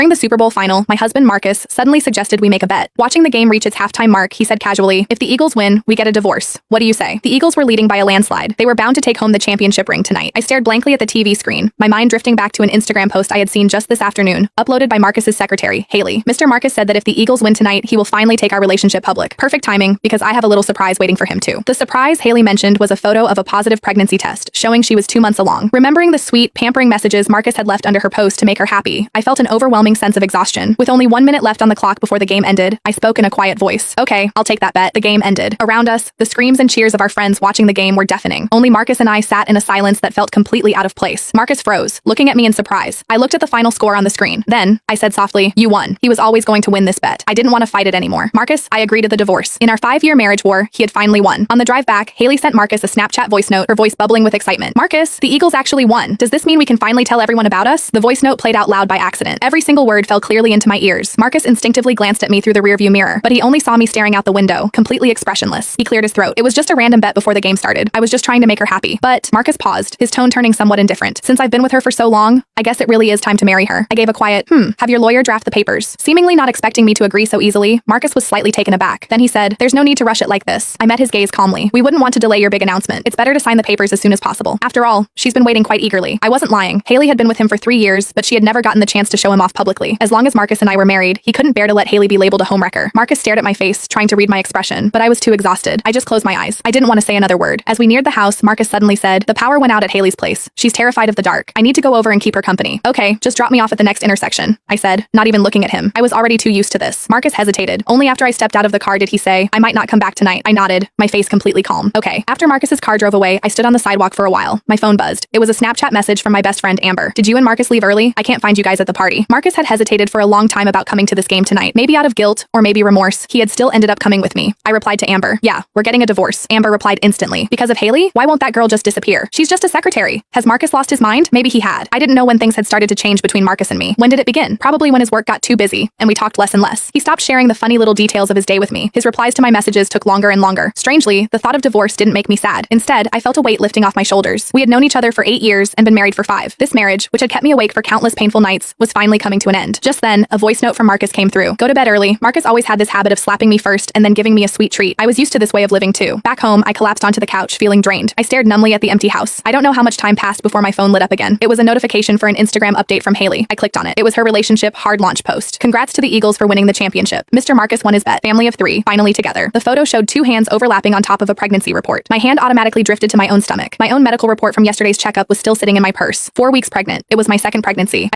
During the Super Bowl final, my husband Marcus suddenly suggested we make a bet. Watching the game reach its halftime mark, he said casually, "If the Eagles win, we get a divorce. What do you say?" The Eagles were leading by a landslide. They were bound to take home the championship ring tonight. I stared blankly at the TV screen, my mind drifting back to an Instagram post I had seen just this afternoon, uploaded by Marcus's secretary, Haley. Mr. Marcus said that if the Eagles win tonight, he will finally take our relationship public. Perfect timing, because I have a little surprise waiting for him too. The surprise Haley mentioned was a photo of a positive pregnancy test, showing she was 2 months along. Remembering the sweet, pampering messages Marcus had left under her post to make her happy, I felt an overwhelming sense of exhaustion. With only 1 minute left on the clock before the game ended, I spoke in a quiet voice. "Okay, I'll take that bet." The game ended. Around us, the screams and cheers of our friends watching the game were deafening. Only Marcus and I sat in a silence that felt completely out of place. Marcus froze, looking at me in surprise. I looked at the final score on the screen. Then, I said softly, "You won." He was always going to win this bet. I didn't want to fight it anymore. Marcus, I agreed to the divorce. In our 5-year marriage war, he had finally won. On the drive back, Haley sent Marcus a Snapchat voice note, her voice bubbling with excitement. "Marcus, the Eagles actually won. Does this mean we can finally tell everyone about us?" The voice note played out loud by accident. Every single word fell clearly into my ears. Marcus instinctively glanced at me through the rearview mirror, but he only saw me staring out the window, completely expressionless. He cleared his throat. "It was just a random bet before the game started. I was just trying to make her happy." But Marcus paused, his tone turning somewhat indifferent. "Since I've been with her for so long, I guess it really is time to marry her." I gave a quiet, "Have your lawyer draft the papers." Seemingly not expecting me to agree so easily, Marcus was slightly taken aback. Then he said, "There's no need to rush it like this." I met his gaze calmly. "We wouldn't want to delay your big announcement. It's better to sign the papers as soon as possible." After all, she's been waiting quite eagerly. I wasn't lying. Haley had been with him for 3 years, but she had never gotten the chance to show him off publicly. As long as Marcus and I were married, he couldn't bear to let Haley be labeled a homewrecker. Marcus stared at my face, trying to read my expression, but I was too exhausted. I just closed my eyes. I didn't want to say another word. As we neared the house, Marcus suddenly said, "The power went out at Haley's place. She's terrified of the dark. I need to go over and keep her company." "Okay, just drop me off at the next intersection," I said, not even looking at him. I was already too used to this. Marcus hesitated. Only after I stepped out of the car did he say, "I might not come back tonight." I nodded, my face completely calm. "Okay." After Marcus's car drove away, I stood on the sidewalk for a while. My phone buzzed. It was a Snapchat message from my best friend Amber. "Did you and Marcus leave early? I can't find you guys at the party." Marcus had hesitated for a long time about coming to this game tonight. Maybe out of guilt, or maybe remorse, he had still ended up coming with me. I replied to Amber, "Yeah, we're getting a divorce." Amber replied instantly. "Because of Haley? Why won't that girl just disappear? She's just a secretary." Has Marcus lost his mind? Maybe he had. I didn't know when things had started to change between Marcus and me. When did it begin? Probably when his work got too busy, and we talked less and less. He stopped sharing the funny little details of his day with me. His replies to my messages took longer and longer. Strangely, the thought of divorce didn't make me sad. Instead, I felt a weight lifting off my shoulders. We had known each other for 8 years and been married for 5. This marriage, which had kept me awake for countless painful nights, was finally coming to an end. Just then, a voice note from Marcus came through. "Go to bed early." Marcus always had this habit of slapping me first and then giving me a sweet treat. I was used to this way of living too. Back home, I collapsed onto the couch, feeling drained. I stared numbly at the empty house. I don't know how much time passed before my phone lit up again. It was a notification for an Instagram update from Haley. I clicked on it. It was her relationship hard launch post. "Congrats to the Eagles for winning the championship. Mr. Marcus won his bet. Family of 3, finally together." The photo showed 2 hands overlapping on top of a pregnancy report. My hand automatically drifted to my own stomach. My own medical report from yesterday's checkup was still sitting in my purse. 4 weeks pregnant. It was my second pregnancy.